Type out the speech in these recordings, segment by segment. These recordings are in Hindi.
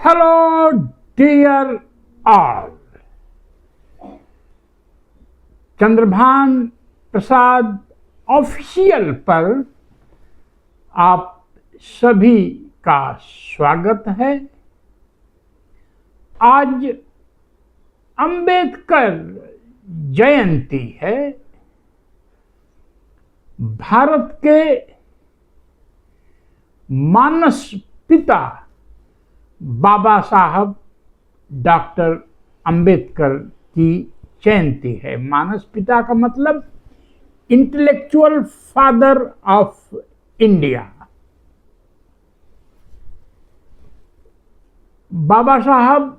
हेलो डियर ऑल, चंद्रभान प्रसाद ऑफिशियल पर आप सभी का स्वागत है। आज अंबेडकर जयंती है। भारत के मानस पिता बाबा साहब डॉक्टर अंबेडकर की जयंती है। मानस पिता का मतलब इंटेलेक्चुअल फादर ऑफ इंडिया। बाबा साहब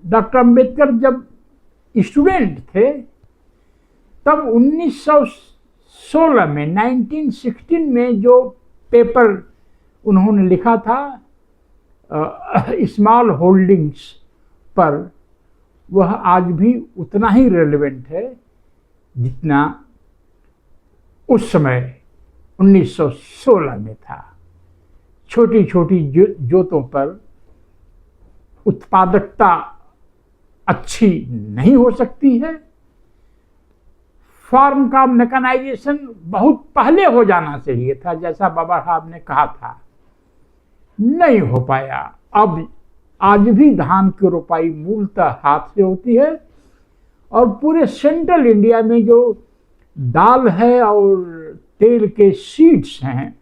डॉक्टर अंबेडकर जब स्टूडेंट थे तब 1916 में 1916 में जो पेपर उन्होंने लिखा था स्मॉल होल्डिंग्स पर, वह आज भी उतना ही रेलेवेंट है जितना उस समय 1916 में था। छोटी छोटी जोतों पर उत्पादकता अच्छी नहीं हो सकती है। फार्म का मैकेनाइजेशन बहुत पहले हो जाना चाहिए था, जैसा बाबा साहब ने कहा था, नहीं हो पाया। अब आज भी धान की रोपाई मूलतः हाथ से होती है और पूरे सेंट्रल इंडिया में जो दाल है और तेल के सीड्स हैं,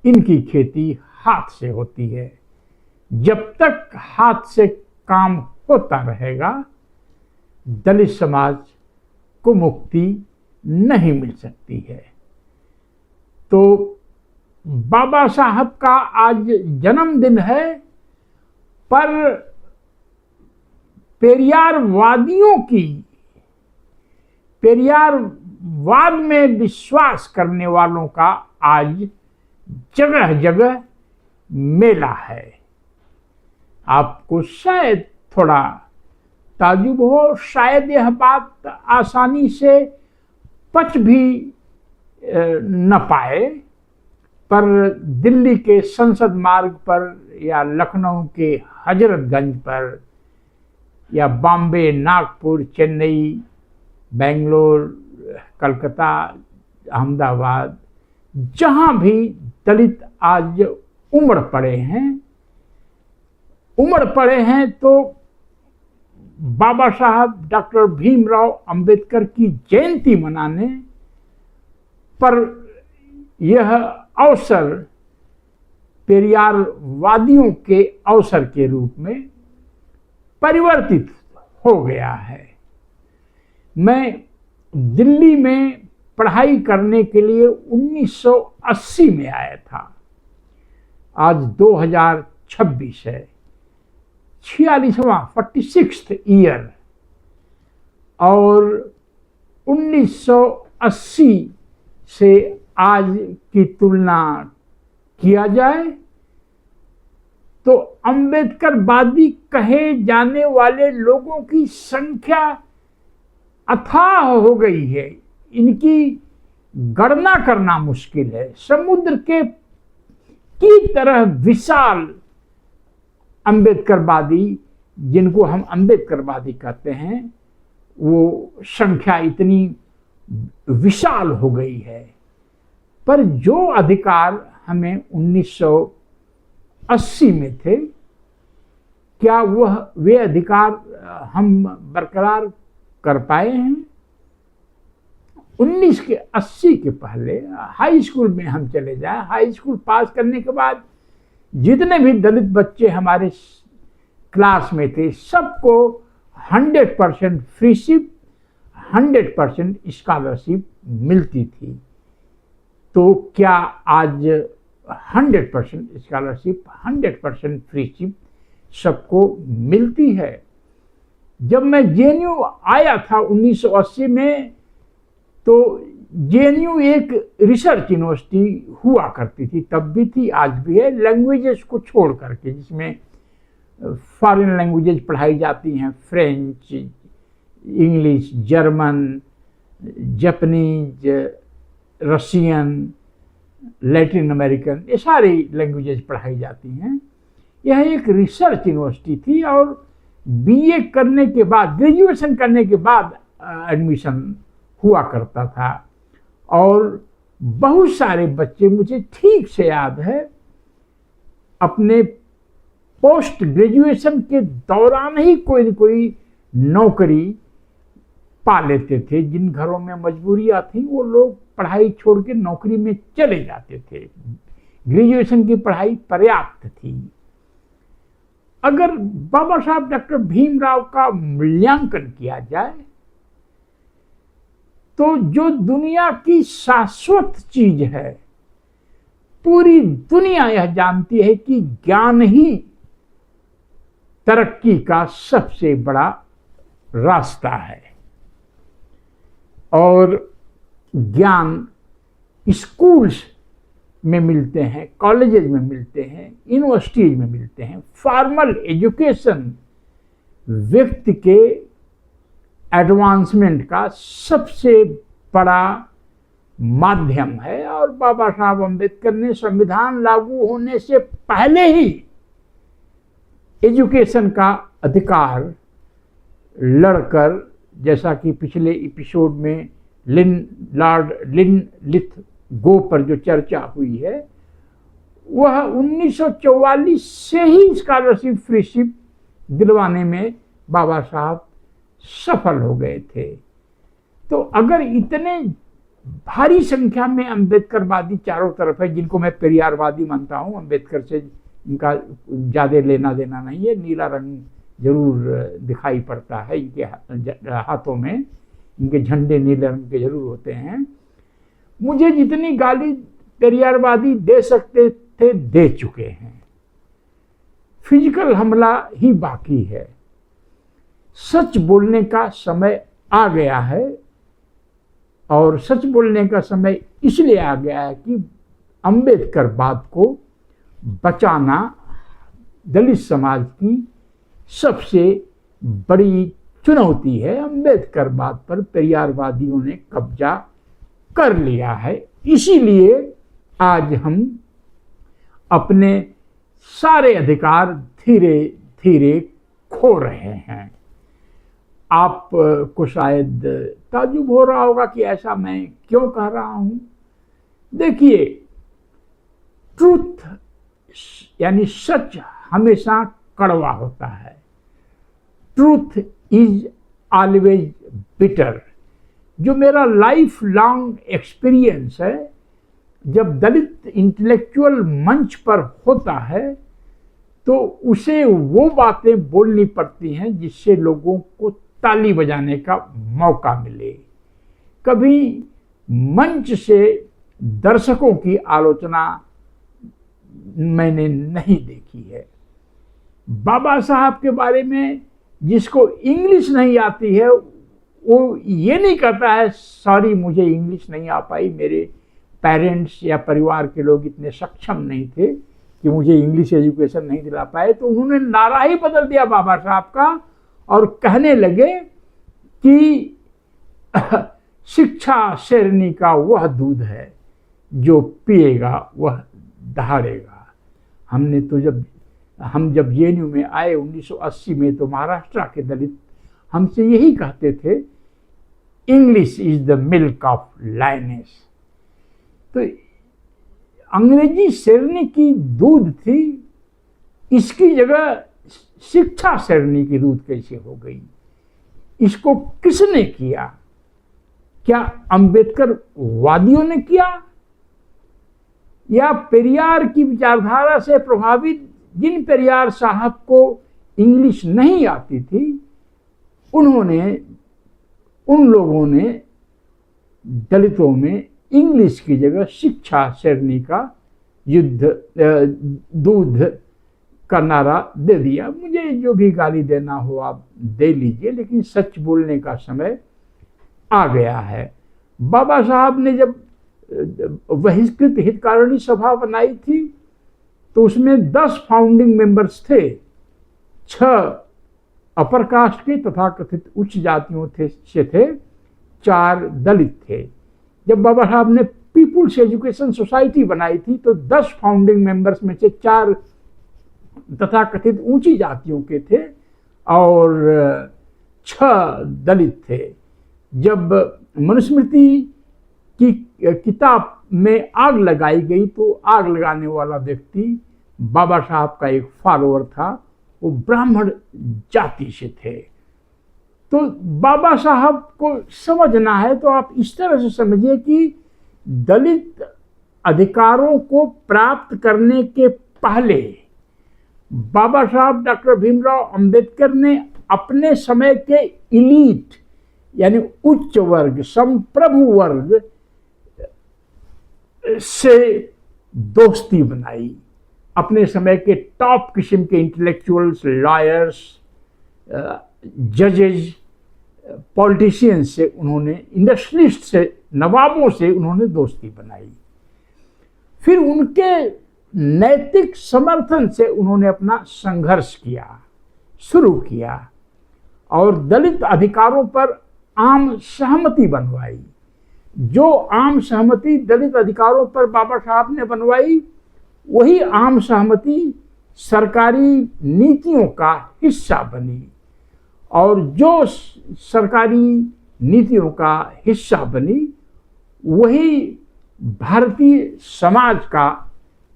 इनकी खेती हाथ से होती है। जब तक हाथ से काम होता रहेगा, दलित समाज को मुक्ति नहीं मिल सकती है। तो बाबा साहब का आज जन्मदिन है, पर पेरियारवाद में विश्वास करने वालों का आज जगह जगह मेला है। आपको शायद थोड़ा ताज्जुब हो, शायद यह बात आसानी से पच भी न पाए, पर दिल्ली के संसद मार्ग पर या लखनऊ के हजरतगंज पर या बॉम्बे, नागपुर, चेन्नई, बेंगलोर, कलकत्ता, अहमदाबाद, जहाँ भी दलित आज उमड़ पड़े हैं तो बाबा साहब डॉक्टर भीमराव अंबेडकर की जयंती मनाने पर यह अवसर पेरियारवादियों के अवसर के रूप में परिवर्तित हो गया है। मैं दिल्ली में पढ़ाई करने के लिए 1980 में आया था। आज 2026 है, 46वां ईयर, और 1980 से आज की तुलना किया जाए तो अंबेडकरवादी कहे जाने वाले लोगों की संख्या अथाह हो गई है। इनकी गणना करना मुश्किल है। समुद्र की तरह विशाल अंबेडकरवादी, जिनको हम अंबेडकरवादी कहते हैं, वो संख्या इतनी विशाल हो गई है। पर जो अधिकार हमें 1980 में थे, क्या वे अधिकार हम बरकरार कर पाए हैं? 1980 के पहले हाई स्कूल में हम चले जाएं, हाई स्कूल पास करने के बाद जितने भी दलित बच्चे हमारे क्लास में थे, सबको 100% फ्रीशिप, 100% स्कॉलरशिप मिलती थी। तो क्या आज 100% स्कॉलरशिप, 100% फ्रीशिप सबको मिलती है? जब मैं जेएनयू आया था 1980 में, तो जेएनयू एक रिसर्च यूनिवर्सिटी हुआ करती थी, तब भी थी, आज भी है, लैंग्वेजेस को छोड़ करके, जिसमें फॉरेन लैंग्वेजेस पढ़ाई जाती हैं, French, English, German, Japanese, Russian, Latin American, ये सारी लैंग्वेजेस पढ़ाई जाती हैं। यह एक रिसर्च यूनिवर्सिटी थी और बीए करने के बाद, ग्रेजुएशन करने के बाद एडमिशन हुआ करता था। और बहुत सारे बच्चे, मुझे ठीक से याद है, अपने पोस्ट ग्रेजुएशन के दौरान ही कोई न कोई नौकरी पा लेते थे। जिन घरों में मजबूरियां थी वो लोग पढ़ाई छोड़ के नौकरी में चले जाते थे। ग्रेजुएशन की पढ़ाई पर्याप्त थी। अगर बाबा साहब डॉक्टर भीमराव का मूल्यांकन किया जाए तो जो दुनिया की शाश्वत चीज है, पूरी दुनिया यह जानती है कि ज्ञान ही तरक्की का सबसे बड़ा रास्ता है। और ज्ञान स्कूल्स में मिलते हैं, कॉलेजेस में मिलते हैं, यूनिवर्सिटीज में मिलते हैं। फॉर्मल एजुकेशन व्यक्ति के एडवांसमेंट का सबसे बड़ा माध्यम है। और बाबा साहब अम्बेडकर ने संविधान लागू होने से पहले ही एजुकेशन का अधिकार लड़कर, जैसा कि पिछले एपिसोड में लॉर्ड लिनलिथगो पर जो चर्चा हुई है, वह 1944 से ही स्कॉलरशिप फ्रीशिप दिलवाने में बाबा साहब सफल हो गए थे। तो अगर इतने भारी संख्या में अम्बेडकरवादी चारों तरफ है, जिनको मैं पेरियारवादी मानता हूँ, अम्बेडकर से इनका ज़्यादा लेना देना नहीं है, नीला रंग जरूर दिखाई पड़ता है इनके हाथों में, इनके झंडे नीले रंग के जरूर होते हैं। मुझे जितनी गाली पेरियारवादी दे सकते थे दे चुके हैं। फिजिकल हमला ही बाकी है। सच बोलने का समय आ गया है। और सच बोलने का समय इसलिए आ गया है कि अम्बेडकरवाद को बचाना दलित समाज की सबसे बड़ी चुनौती है। अम्बेडकरवाद पर पेरियारवादियों ने कब्जा कर लिया है। इसीलिए आज हम अपने सारे अधिकार धीरे धीरे खो रहे हैं। आपको शायद ताज्जुब हो रहा होगा कि ऐसा मैं क्यों कह रहा हूं। देखिए, ट्रूथ यानी सच हमेशा कड़वा होता है। Truth is always bitter. जो मेरा लाइफ लॉन्ग एक्सपीरियंस है, जब दलित इंटेलेक्चुअल मंच पर होता है तो उसे वो बातें बोलनी पड़ती हैं जिससे लोगों को ताली बजाने का मौका मिले। कभी मंच से दर्शकों की आलोचना मैंने नहीं देखी है। बाबा साहब के बारे में जिसको इंग्लिश नहीं आती है वो ये नहीं कहता है सॉरी मुझे इंग्लिश नहीं आ पाई, मेरे पेरेंट्स या परिवार के लोग इतने सक्षम नहीं थे कि मुझे इंग्लिश एजुकेशन नहीं दिला पाए। तो उन्होंने नारा ही बदल दिया बाबा साहब का और कहने लगे कि शिक्षा शेरनी का वह दूध है जो पिएगा वह दहाड़ेगा। हमने तो हम जब जेएनयू में आए 1980 में, तो महाराष्ट्र के दलित हमसे यही कहते थे, English is the milk of lioness. तो अंग्रेजी शेरनी की दूध थी, इसकी जगह शिक्षा शेरनी की दूध कैसे हो गई? इसको किसने किया? क्या अंबेडकर वादियों ने किया या पेरियार की विचारधारा से प्रभावित जिन पेरियार साहब को इंग्लिश नहीं आती थी उन लोगों ने दलितों में इंग्लिश की जगह शिक्षा शेरनी का दूध का नारा दे दिया। मुझे जो भी गाली देना हो आप दे लीजिए, लेकिन सच बोलने का समय आ गया है। बाबा साहब ने जब बहिष्कृत हितकारिणी सभा बनाई थी तो उसमें 10 फाउंडिंग मेंबर्स थे। 6 अपर कास्ट के तथा कथित उच्च जातियों से थे, 4 दलित थे। जब बाबा साहब ने पीपुल्स एजुकेशन सोसाइटी बनाई थी तो 10 फाउंडिंग मेंबर्स में से 4 तथा कथित ऊंची जातियों के थे और 6 दलित थे। जब मनुस्मृति की किताब में आग लगाई गई तो आग लगाने वाला व्यक्ति बाबा साहब का एक फॉलोअर था, वो ब्राह्मण जाति से थे। तो बाबा साहब को समझना है तो आप इस तरह से समझिए कि दलित अधिकारों को प्राप्त करने के पहले बाबा साहब डॉक्टर भीमराव अंबेडकर ने अपने समय के इलीट यानी उच्च वर्ग, संप्रभु वर्ग से दोस्ती बनाई। अपने समय के टॉप किस्म के इंटेलेक्चुअल्स, लॉयर्स, जजेज, पॉलिटिशियंस से उन्होंने, इंडस्ट्रियलिस्ट से, नवाबों से उन्होंने दोस्ती बनाई। फिर उनके नैतिक समर्थन से उन्होंने अपना संघर्ष किया, शुरू किया और दलित अधिकारों पर आम सहमति बनवाई। जो आम सहमति दलित अधिकारों पर बाबा साहब ने बनवाई, वही आम सहमति सरकारी नीतियों का हिस्सा बनी और जो सरकारी नीतियों का हिस्सा बनी वही भारतीय समाज का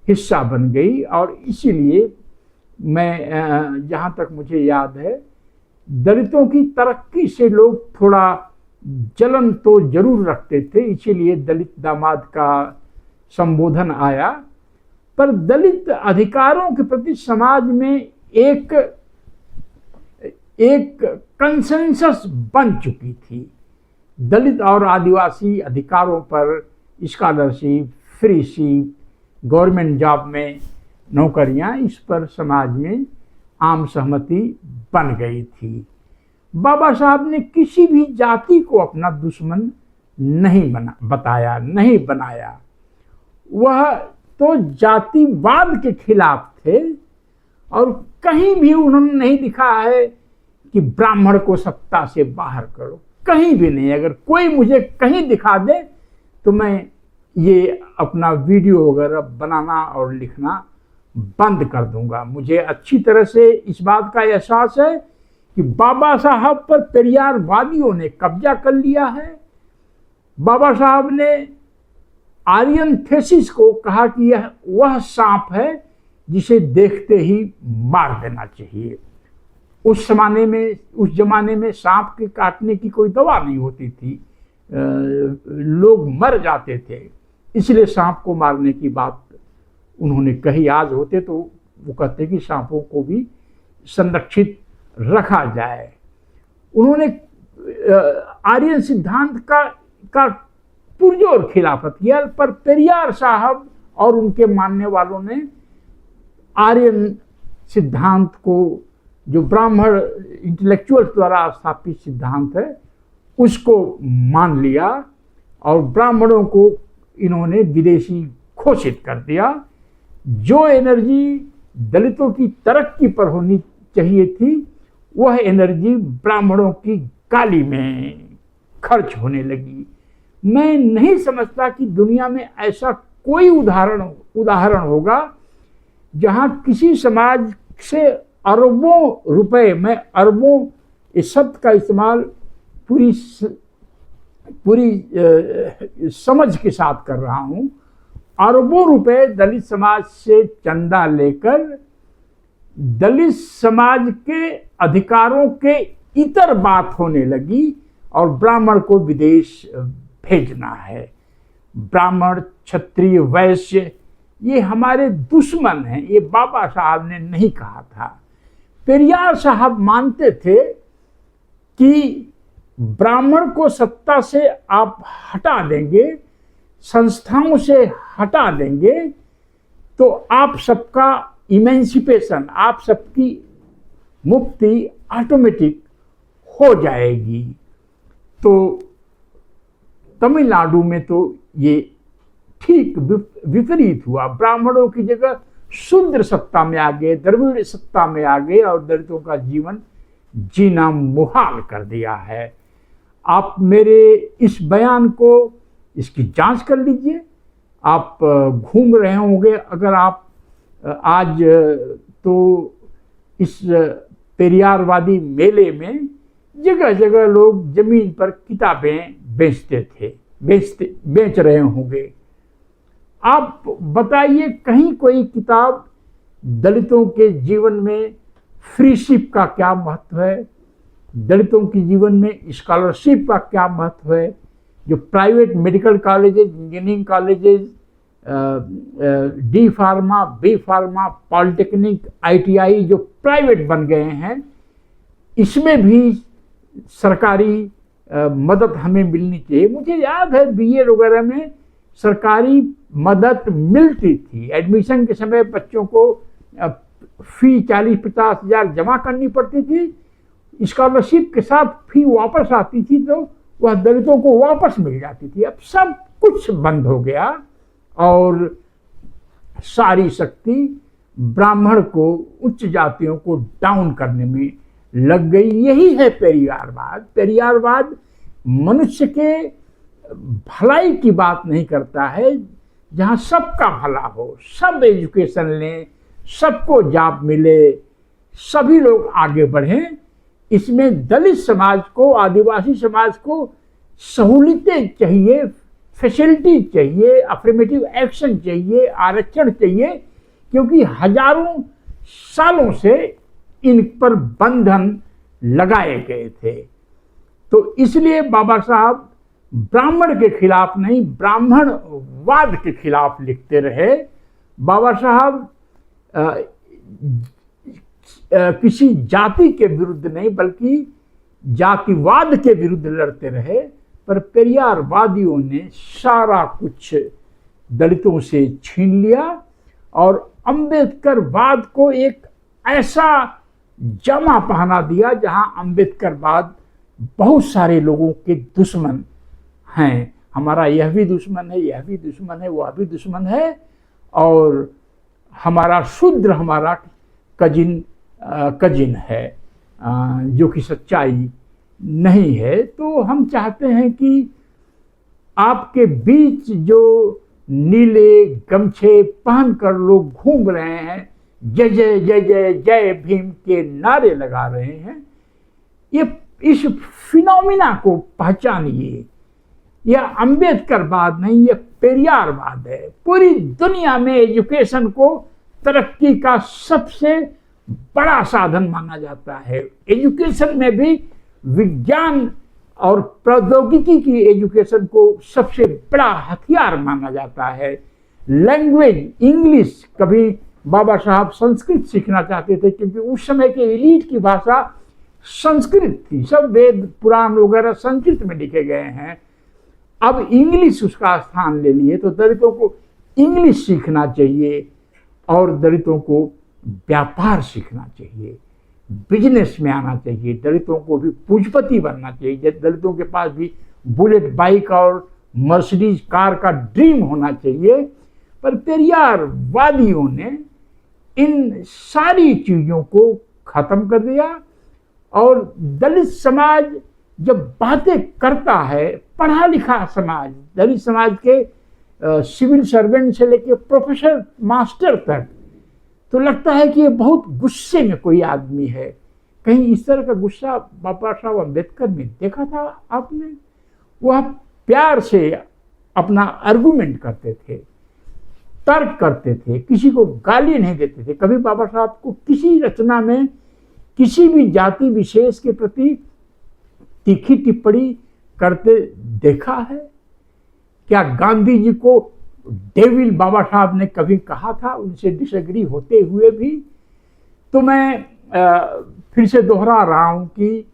हिस्सा बन गई। और इसीलिए मैं, जहाँ तक मुझे याद है, दलितों की तरक्की से लोग थोड़ा जलन तो जरूर रखते थे, इसीलिए दलित दामाद का संबोधन आया। पर दलित अधिकारों के प्रति समाज में एक कंसेंसस बन चुकी थी। दलित और आदिवासी अधिकारों पर scholarship, free seat, government job में नौकरियां, इस पर समाज में आम सहमति बन गई थी। बाबा साहब ने किसी भी जाति को अपना दुश्मन नहीं बनाया। वह तो जातिवाद के खिलाफ थे और कहीं भी उन्होंने नहीं लिखा है कि ब्राह्मण को सत्ता से बाहर करो, कहीं भी नहीं। अगर कोई मुझे कहीं दिखा दे तो मैं ये अपना वीडियो वगैरह बनाना और लिखना बंद कर दूंगा। मुझे अच्छी तरह से इस बात का एहसास है कि बाबा साहब पर पेरियारवादियों ने कब्जा कर लिया है। बाबा साहब ने आर्यन थेसिस को कहा कि यह वह सांप है जिसे देखते ही मार देना चाहिए। उस जमाने में सांप के काटने की कोई दवा नहीं होती थी, लोग मर जाते थे, इसलिए सांप को मारने की बात उन्होंने कही। आज होते तो वो कहते कि सांपों को भी संरक्षित रखा जाए। उन्होंने आर्यन सिद्धांत का पुरजोर खिलाफत किया, पर पेरियार साहब और उनके मानने वालों ने आर्यन सिद्धांत को, जो ब्राह्मण इंटेलेक्चुअल्स द्वारा स्थापित सिद्धांत है, उसको मान लिया और ब्राह्मणों को इन्होंने विदेशी घोषित कर दिया। जो एनर्जी दलितों की तरक्की पर होनी चाहिए थी, वह एनर्जी ब्राह्मणों की गाली में खर्च होने लगी। मैं नहीं समझता कि दुनिया में ऐसा कोई उदाहरण होगा जहां किसी समाज से अरबों रुपए, मैं अरबों इस शब्द का इस्तेमाल पूरी समझ के साथ कर रहा हूं, अरबों रुपए दलित समाज से चंदा लेकर दलित समाज के अधिकारों के इतर बात होने लगी और ब्राह्मण को विदेश भेजना है। ब्राह्मण, क्षत्रिय, वैश्य ये हमारे दुश्मन हैं, ये बाबा साहब ने नहीं कहा था। पेरियार साहब मानते थे कि ब्राह्मण को सत्ता से आप हटा देंगे, संस्थाओं से हटा देंगे, तो आप सबका इमेंसिपेशन, आप सबकी मुक्ति ऑटोमेटिक हो जाएगी। तो तमिलनाडु में तो ये ठीक विपरीत हुआ। ब्राह्मणों की जगह शूद्र सत्ता में आ गए, द्रविड़ सत्ता में आ गए और दलितों का जीवन जीना मुहाल कर दिया है। आप मेरे इस बयान को, इसकी जांच कर लीजिए। आप घूम रहे होंगे, अगर आप आज तो इस पेरियारवादी मेले में जगह जगह लोग जमीन पर किताबें बेच रहे होंगे। आप बताइए, कहीं कोई किताब दलितों के जीवन में फ्रीशिप का क्या महत्व है, दलितों के जीवन में स्कॉलरशिप का क्या महत्व है। जो private medical colleges, engineering colleges, D pharma, B pharma, polytechnic, ITI जो प्राइवेट बन गए हैं, इसमें भी सरकारी मदद हमें मिलनी चाहिए। मुझे याद है BA वगैरह में सरकारी मदद मिलती थी। एडमिशन के समय बच्चों को फी 40-50 हज़ार जमा करनी पड़ती थी, स्कॉलरशिप के साथ फी वापस आती थी तो वह दलितों को वापस मिल जाती थी। अब सब कुछ बंद हो गया और सारी शक्ति ब्राह्मण को, उच्च जातियों को डाउन करने में लग गई। यही है पेरियारवाद। पेरियारवाद मनुष्य के भलाई की बात नहीं करता है, जहाँ सबका भला हो, सब एजुकेशन लें, सबको जॉब मिले, सभी लोग आगे बढ़ें। इसमें दलित समाज को, आदिवासी समाज को सहूलियतें चाहिए, फैसिलिटी चाहिए, अफर्मेटिव एक्शन चाहिए, आरक्षण चाहिए, क्योंकि हजारों सालों से इन पर बंधन लगाए गए थे। तो इसलिए बाबा साहब ब्राह्मण के खिलाफ नहीं, ब्राह्मणवाद के खिलाफ लिखते रहे। बाबा साहब किसी जाति के विरुद्ध नहीं बल्कि जातिवाद के विरुद्ध लड़ते रहे। पर पेरियारवादियों ने सारा कुछ दलितों से छीन लिया और अंबेडकरवाद को एक ऐसा जामा पहना दिया जहां अंबेडकरवाद बहुत सारे लोगों के दुश्मन हैं। हमारा यह भी दुश्मन है, यह भी दुश्मन है, वह भी दुश्मन है, और हमारा शूद्र हमारा कजिन है, जो कि सच्चाई नहीं है। तो हम चाहते हैं कि आपके बीच जो नीले गमछे पहनकर लोग घूम रहे हैं, जय जय जय जय जय भीम के नारे लगा रहे हैं, ये इस फिनोमिना को पहचानिए। यह अंबेडकरवाद नहीं, यह पेरियारवाद है। पूरी दुनिया में एजुकेशन को तरक्की का सबसे बड़ा साधन माना जाता है। एजुकेशन में भी विज्ञान और प्रौद्योगिकी की एजुकेशन को सबसे बड़ा हथियार माना जाता है। लैंग्वेज, इंग्लिश, कभी बाबा साहब संस्कृत सीखना चाहते थे क्योंकि उस समय के एलीट की भाषा संस्कृत थी। सब वेद पुराण वगैरह संस्कृत में लिखे गए हैं। अब इंग्लिश उसका स्थान ले लिए, तो दलितों को इंग्लिश सीखना चाहिए और दलितों को व्यापार सीखना चाहिए, बिजनेस में आना चाहिए। दलितों को भी पूंजीपति बनना चाहिए। दलितों के पास भी बुलेट बाइक और मर्सिडीज कार का ड्रीम होना चाहिए। पर पेरियारवादियों ने इन सारी चीज़ों को ख़त्म कर दिया और दलित समाज जब बातें करता है, पढ़ा लिखा समाज, दलित समाज के सिविल सर्वेंट से लेकर प्रोफेसर मास्टर तक, तो लगता है कि ये बहुत गुस्से में कोई आदमी है। कहीं इस तरह का गुस्सा बाबा साहब अम्बेडकर में देखा था आपने? वह प्यार से अपना आर्गुमेंट करते थे, तर्क करते थे, किसी को गाली नहीं देते थे। कभी बाबा साहब को किसी रचना में किसी भी जाति विशेष के प्रति तीखी टिप्पणी करते देखा है? क्या गांधी जी को डेविल बाबा साहब ने कभी कहा था, उनसे डिसएग्री होते हुए भी? तो मैं फिर से दोहरा रहा हूँ कि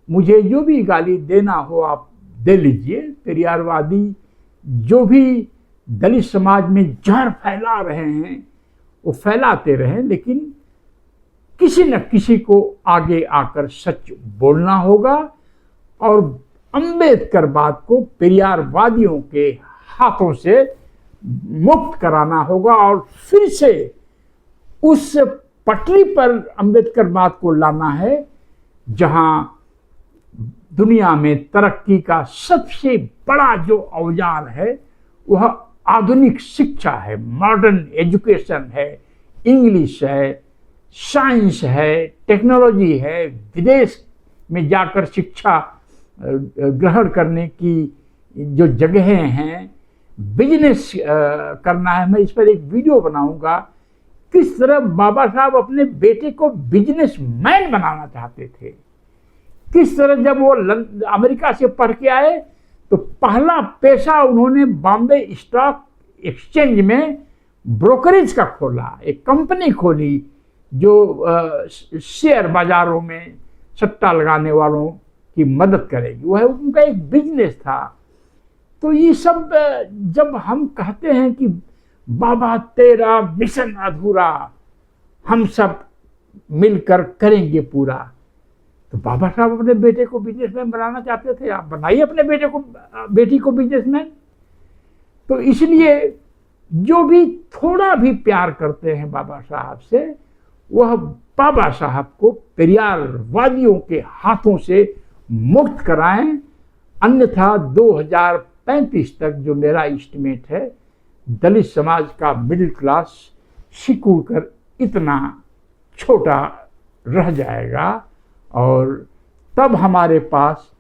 मुझे जो भी गाली देना हो आप दे लीजिए। पेरियारवादी जो भी दलित समाज में जहर फैला रहे हैं वो फैलाते रहें, लेकिन किसी न किसी को आगे आकर सच बोलना होगा और अंबेडकरवाद को पेरियारवादियों के हाथों से मुक्त कराना होगा और फिर से उस पटरी पर अंबेडकरवाद को लाना है जहां दुनिया में तरक्की का सबसे बड़ा जो औजार है वह आधुनिक शिक्षा है, मॉडर्न एजुकेशन है, इंग्लिश है, साइंस है, टेक्नोलॉजी है, विदेश में जाकर शिक्षा ग्रहण करने की जो जगहें हैं, बिजनेस करना है। मैं इस पर एक वीडियो बनाऊंगा किस तरह बाबा साहब अपने बेटे को बिजनेसमैन बनाना चाहते थे। किस तरह जब वो अमेरिका से पढ़ के आए तो पहला पेशा उन्होंने बॉम्बे स्टॉक एक्सचेंज में ब्रोकरेज का खोला, एक कंपनी खोली जो शेयर बाजारों में सट्टा लगाने वालों की मदद करेगी। वह उनका एक बिजनेस था। तो ये सब जब हम कहते हैं कि बाबा तेरा मिशन अधूरा, हम सब मिलकर करेंगे पूरा, तो बाबा साहब अपने बेटे को बिजनेसमैन बनाना चाहते थे। आप बनाइए अपने बेटी को बिजनेसमैन। तो इसलिए जो भी थोड़ा भी प्यार करते हैं बाबा साहब से, वह बाबा साहब को पेरियारवादियों के हाथों से मुक्त कराएं, अन्यथा 2035 तक जो मेरा एस्टिमेट है, दलित समाज का मिडिल क्लास सिकुड़ कर इतना छोटा रह जाएगा और तब हमारे पास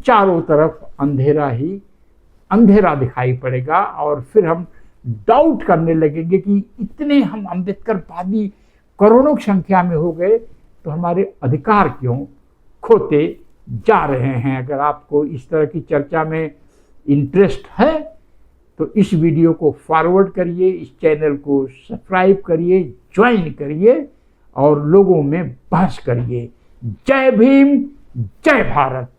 चारों तरफ अंधेरा ही अंधेरा दिखाई पड़ेगा। और फिर हम डाउट करने लगेंगे कि इतने हम अम्बेडकरवादी करोड़ों की संख्या में हो गए तो हमारे अधिकार क्यों खोते जा रहे हैं। अगर आपको इस तरह की चर्चा में इंटरेस्ट है तो इस वीडियो को फॉरवर्ड करिए, इस चैनल को सब्सक्राइब करिए, ज्वाइन करिए और लोगों में बहस करिए। जय भीम, जय भारत।